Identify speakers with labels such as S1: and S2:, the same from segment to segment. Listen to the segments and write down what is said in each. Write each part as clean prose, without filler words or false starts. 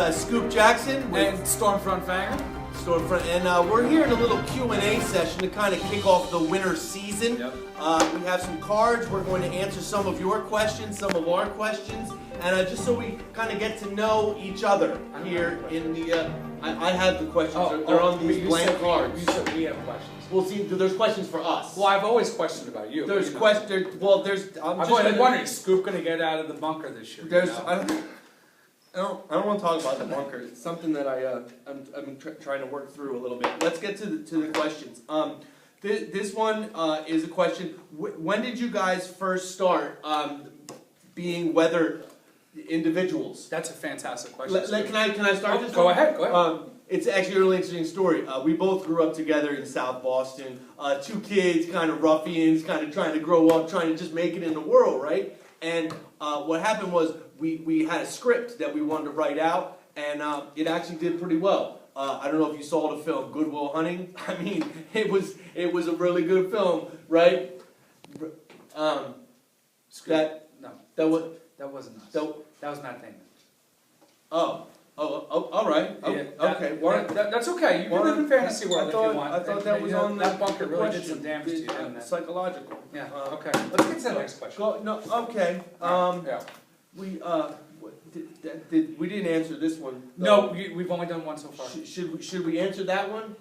S1: Scoop Jackson
S2: and Stormfront Fanger.
S1: Stormfront, and we're here in a little Q&A session to kind of kick off the winter season.
S2: Yep.
S1: We have some cards. We're going to answer some of your questions, some of our questions, and just so we kind of get to know each other here in the. I have the questions. They're on these blank cards.
S2: You said we have questions.
S1: Well, see, there's questions for us.
S2: Well, I've always questioned about you.
S1: There's questions. Well, there's.
S2: I'm just wondering, is Scoop going to get out of the bunker this year?
S1: There's. I don't want to talk about the bunker. It's something that I'm trying to work through a little bit. Let's get to the questions. This one is a question. When did you guys first start being weather individuals?
S2: That's a fantastic question.
S1: Can I start this?
S2: Go ahead.
S1: It's actually a really interesting story. We both grew up together in South Boston. Two kids, kind of ruffians, kind of trying to grow up, trying to just make it in the world, right? And what happened was we had a script that we wanted to write out, and it actually did pretty well. I don't know if you saw the film Good Will Hunting. I mean, it was a really good film, right? That
S2: wasn't us. That was Matt Damon.
S1: Oh, all right. Okay.
S2: That's okay. You can live in fantasy world if you want.
S1: I thought that was on
S2: that bunker really did some damage to you.
S1: Psychological.
S2: Yeah. Okay. Let's get to the next question.
S1: Okay.
S2: Yeah.
S1: We didn't answer this one.
S2: No, we've only done one so far.
S1: Should we answer that one?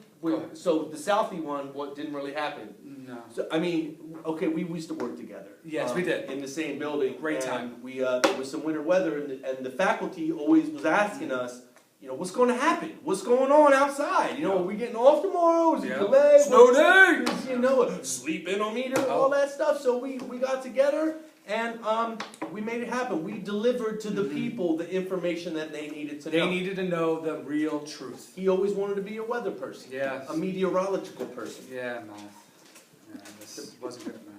S1: So the Southie one, what didn't really happen?
S2: No.
S1: So I mean, okay, we used to work together.
S2: Yes, we did
S1: in the same building.
S2: Great time.
S1: We there was some winter weather, and the faculty always was asking us, what's going to happen? What's going on outside? Are we getting off tomorrow? Is it delayed?
S2: Snow day.
S1: Sleep inometer, all that stuff. So we got together. And we made it happen. We delivered to the people the information that they needed to know.
S2: They needed to know the real truth.
S1: He always wanted to be a weather person.
S2: Yes.
S1: A meteorological person.
S2: Yeah, math. Yeah, this wasn't good at math.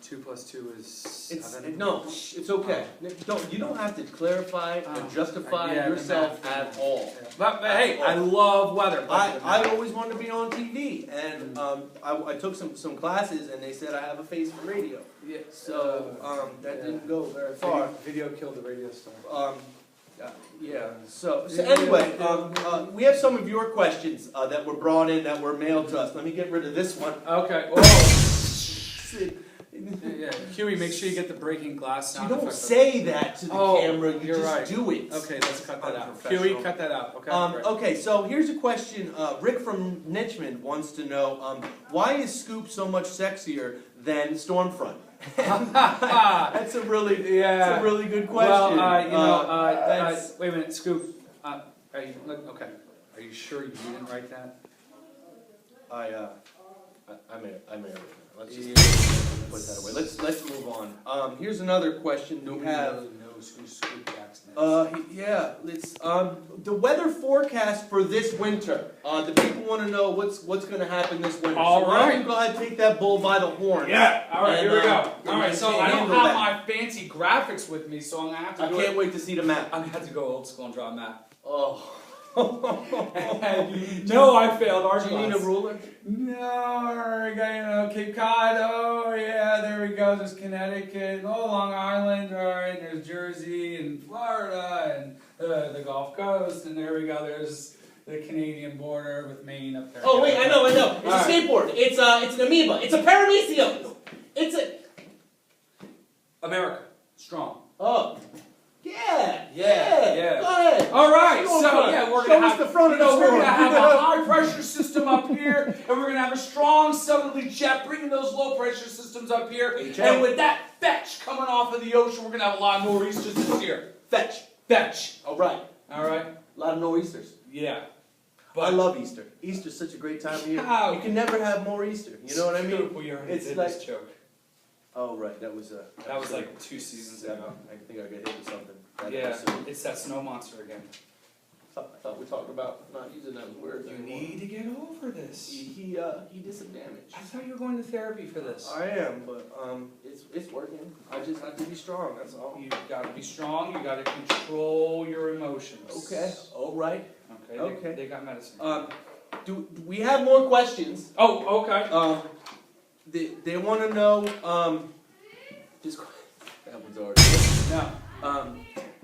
S2: 2 plus 2 is 7.
S1: It's okay. You don't have to clarify or justify yourself at all.
S2: Yeah. But hey, I love weather.
S1: I always wanted to be on TV, and I took some classes, and they said I have a face for radio.
S2: Yeah.
S1: So that didn't go very far.
S2: Video killed the radio star.
S1: Yeah. So anyway, we have some of your questions that were brought in that were mailed to us. Let me get rid of this one.
S2: Okay. Whoa. Yeah, Huey, make sure you get the breaking glass sound.
S1: You don't say that to the camera, you just
S2: right.
S1: do it.
S2: Okay, let's cut that out. Huey, cut that out. Okay.
S1: Okay, so here's a question. Rick from Richmond wants to know, why is Scoop so much sexier than Stormfront? That's a really good question.
S2: Well, wait a minute, Scoop. Are you sure you didn't write that?
S1: I may have. Let's just put that away. Let's move on. Here's another question we have.
S2: Really knows who Scoop Jackson is.
S1: The weather forecast for this winter. The people want to know what's going to happen this winter.
S2: All right.
S1: Why don't you go ahead and take that bull by the horn?
S2: Yeah. All right. Here we go. All right. So I don't have
S1: that.
S2: my fancy graphics with me, so I'm gonna have to.
S1: I can't wait to see the map.
S2: I'm gonna have to go old school and draw a map.
S1: Oh.
S2: No, I failed art class.
S1: Do you need a ruler?
S2: No, Cape Cod. Oh yeah, there we go. There's Connecticut. Oh, Long Island. All right, there's Jersey and Florida and the Gulf Coast. And there we go. There's the Canadian border with Maine up there.
S1: Oh wait, I know. It's a skateboard. It's an amoeba. It's a paramecium. It's a
S2: America. Strong.
S1: Oh. Yeah. Go ahead.
S2: All right, we're gonna have
S1: the front of the
S2: we're gonna have a high pressure system up here, and we're gonna have a strong southerly jet bringing those low pressure systems up here. And with that fetch coming off of the ocean, we're gonna have a lot of nor'easters this year. Fetch.
S1: All right.
S2: A
S1: lot of nor'easters.
S2: Yeah.
S1: But I love Easter. Easter's such a great time of year. You can never have more Easter. You know what I mean?
S2: We already did
S1: like
S2: this joke.
S1: Oh right, that was
S2: like 2 seasons ago.
S1: I think I got hit with something.
S2: It's that snow monster again.
S1: I thought we talked about not using those words.
S2: You need to get over this.
S1: He did some damage.
S2: I thought you were going to therapy for this.
S1: I am, but it's working. I just have to be strong. That's all.
S2: You got to be strong. You got to control your emotions.
S1: Okay. All right.
S2: Okay. They got medicine.
S1: Do we have more questions?
S2: Oh, okay.
S1: They want to know. That one's already.
S2: No.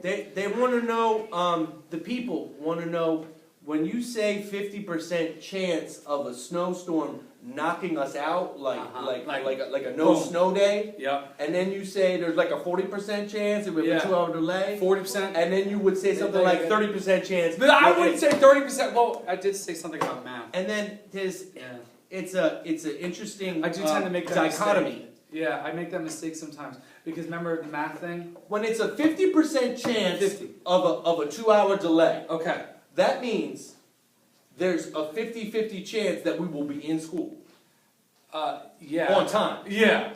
S1: They want to know, the people want to know, when you say 50% chance of a snowstorm knocking us out, like a no
S2: boom.
S1: snow day,
S2: Yep.
S1: and then you say there's like a 40% chance with
S2: Yeah.
S1: a 2-hour delay,
S2: 40%.
S1: and then you would say something like 30% chance.
S2: But I wouldn't say 30%. Well, I did say something about math.
S1: And then there's,
S2: Yeah.
S1: it's an interesting
S2: I do tend to make that
S1: dichotomy.
S2: mistake. Yeah, I make that mistake sometimes because remember the math thing.
S1: When it's a 50% chance
S2: 50.
S1: of a 2-hour delay,
S2: Okay.
S1: that means there's a 50-50 chance that we will be in school
S2: Yeah.
S1: on time.
S2: Yeah.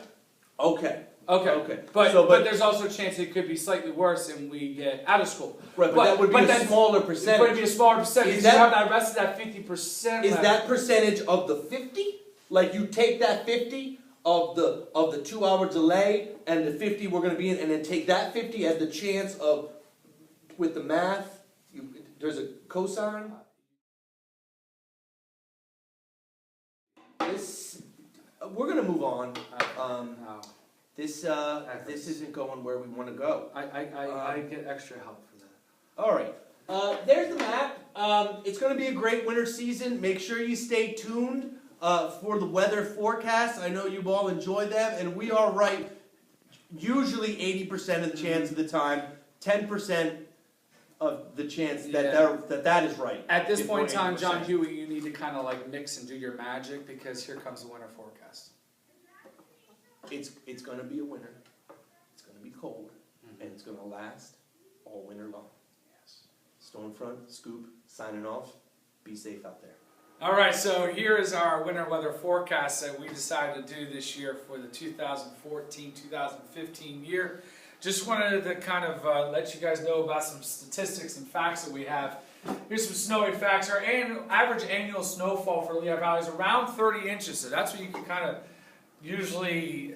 S1: Okay.
S2: Okay.
S1: Okay.
S2: But,
S1: So,
S2: but there's also a chance it could be slightly worse and we get out of school.
S1: Right, but that would be a
S2: that's-
S1: smaller
S2: But it'd
S1: percentage.
S2: be a smaller percentage.
S1: Is
S2: Because you
S1: that-
S2: have that rest of that 50%.
S1: Is
S2: left.
S1: that percentage of the 50? Like you take that 50 of the 2-hour delay and the 50 we're going to be in, and then take that 50 as the chance of, with the math, there's a cosine. We're going to move on.
S2: No.
S1: This isn't going where we want to go.
S2: I get extra help for that.
S1: All right. There's the map. It's going to be a great winter season. Make sure you stay tuned for the weather forecasts. I know you all enjoy them, and we are right usually 80% of the chance of the time, 10% of the chance that is right.
S2: At this
S1: If
S2: point in
S1: we're
S2: time, John
S1: 80%.
S2: Huey, you need to kind of like mix and do your magic because here comes the winter forecast.
S1: It's going to be a winter. It's going to be cold, and it's going to last all winter long.
S2: Yes.
S1: Stormfront, Scoop, signing off. Be safe out there.
S2: All right, so here is our winter weather forecast that we decided to do this year for the 2014-2015 year. Just wanted to kind of let you guys know about some statistics and facts that we have. Here's some snowy facts. Our average annual snowfall for Lehigh Valley is around 30 inches, so that's what you can kind of usually,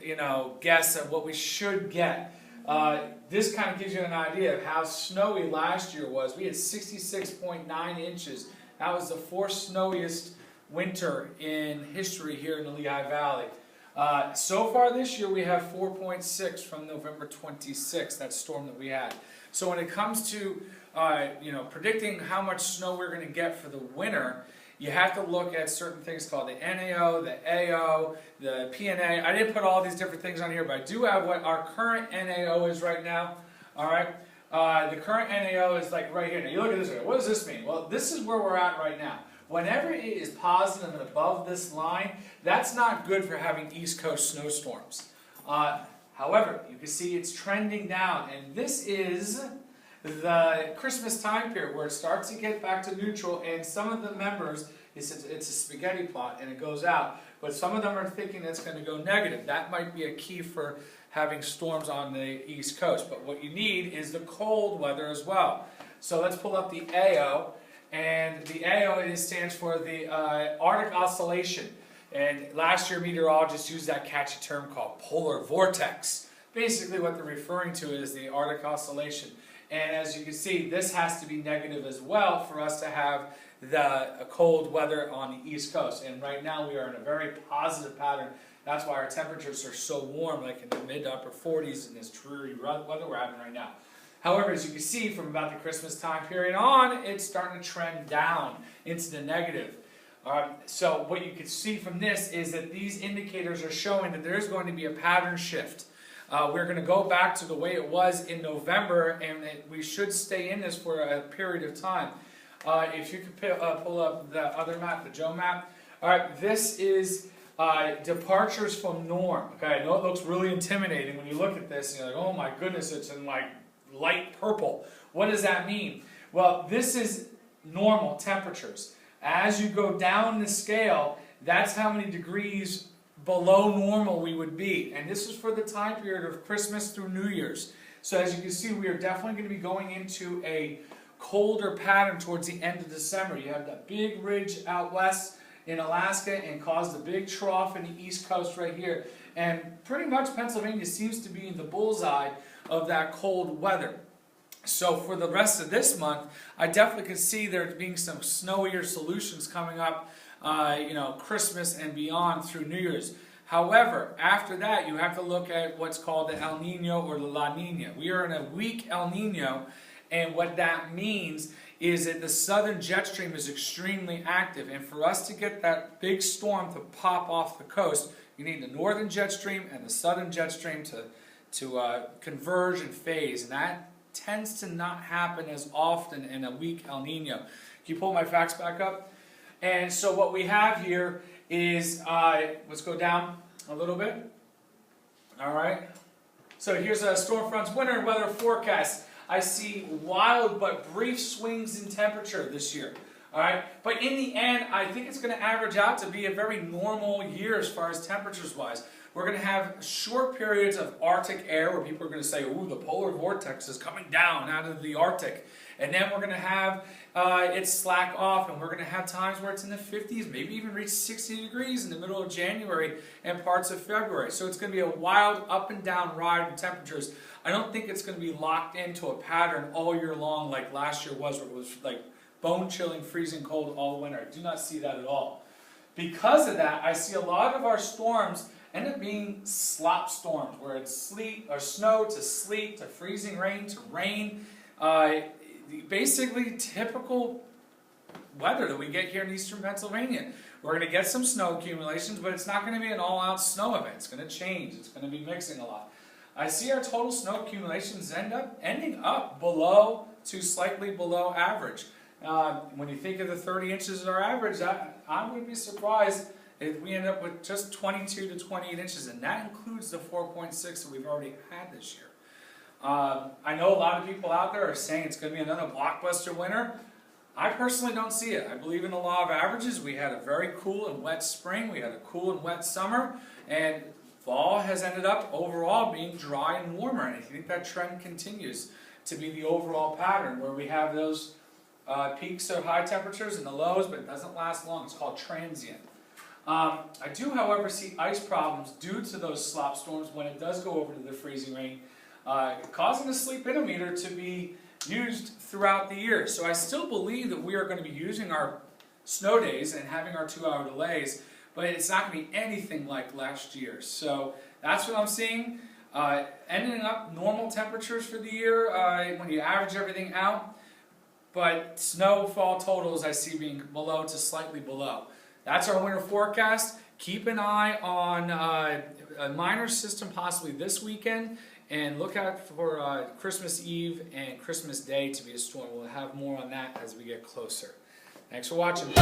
S2: guess at what we should get. This kind of gives you an idea of how snowy last year was. We had 66.9 inches. That was the fourth snowiest winter in history here in the Lehigh Valley. So far this year we have 4.6 from November 26th, that storm that we had. So when it comes to predicting how much snow we're going to get for the winter, you have to look at certain things called the NAO, the AO, the PNA. I didn't put all these different things on here, but I do have what our current NAO is right now. All right. The current NAO is like right here. Now you look at this. What does this mean? Well, this is where we're at right now. Whenever it is positive and above this line, that's not good for having East Coast snowstorms. However, you can see it's trending down, and this is the Christmas time period where it starts to get back to neutral, and some of the members, it's a spaghetti plot and it goes out, but some of them are thinking it's going to go negative. That might be a key for having storms on the East Coast, but what you need is the cold weather as well. So let's pull up the AO, and the AO stands for the Arctic Oscillation, and last year meteorologists used that catchy term called polar vortex. Basically what they're referring to is the Arctic Oscillation. And as you can see, this has to be negative as well for us to have the cold weather on the East Coast. And right now we are in a very positive pattern. That's why our temperatures are so warm, like in the mid to upper 40s in this dreary weather we're having right now. However, as you can see from about the Christmas time period on, it's starting to trend down into the negative. So what you can see from this is that these indicators are showing that there is going to be a pattern shift. We're going to go back to the way it was in November, and we should stay in this for a period of time. If you could pull up the other map, the Joe map. All right, this is departures from norm. Okay, I know it looks really intimidating when you look at this, and you're like, oh my goodness, it's in like light purple. What does that mean? Well, this is normal temperatures. As you go down the scale, that's how many degrees below normal we would be. And this is for the time period of Christmas through New Year's. So as you can see, we are definitely going to be going into a colder pattern towards the end of December. You have that big ridge out west in Alaska and caused a big trough in the East Coast right here. And pretty much Pennsylvania seems to be in the bullseye of that cold weather. So for the rest of this month, I definitely could see there being some snowier solutions coming up, Christmas and beyond through New Year's. However, after that, you have to look at what's called the El Nino or the La Nina. We are in a weak El Nino, and what that means is that the southern jet stream is extremely active, and for us to get that big storm to pop off the coast, you need the northern jet stream and the southern jet stream to converge and phase, and that tends to not happen as often in a weak El Nino. Can you pull my facts back up? And so what we have here is, let's go down a little bit. All right. So here's a Stormfront's winter and weather forecast. I see wild but brief swings in temperature this year. All right. But in the end, I think it's going to average out to be a very normal year as far as temperatures wise. We're going to have short periods of Arctic air where people are going to say, ooh, the polar vortex is coming down out of the Arctic. And then we're going to have it slack off, and we're going to have times where it's in the 50s, maybe even reach 60 degrees in the middle of January and parts of February. So it's going to be a wild up and down ride in temperatures. I don't think it's going to be locked into a pattern all year long like last year was, where it was like bone-chilling, freezing cold all winter. I do not see that at all. Because of that, I see a lot of our storms end up being slop storms, where it's sleet or snow to sleet to freezing rain to rain. Basically typical weather that we get here in eastern Pennsylvania. We're going to get some snow accumulations, but it's not going to be an all-out snow event. It's going to change. It's going to be mixing a lot. I see our total snow accumulations ending up below to slightly below average. When you think of the 30 inches as our average, I wouldn't be surprised if we end up with just 22 to 28 inches, and that includes the 4.6 that we've already had this year. I know a lot of people out there are saying it's going to be another blockbuster winter. I personally don't see it. I believe in the law of averages. We had a very cool and wet spring. We had a cool and wet summer. And fall has ended up overall being dry and warmer. And I think that trend continues to be the overall pattern, where we have those peaks of high temperatures and the lows, but it doesn't last long. It's called transient. I do, however, see ice problems due to those slop storms when it does go over to the freezing rain, causing the sleep inometer to be used throughout the year. So I still believe that we are going to be using our snow days and having our 2-hour delays, but it's not going to be anything like last year. So that's what I'm seeing. Ending up normal temperatures for the year when you average everything out, but snowfall totals I see being below to slightly below. That's our winter forecast. Keep an eye on a minor system possibly this weekend, and look out for Christmas Eve and Christmas Day to be a storm. We'll have more on that as we get closer. Thanks for watching.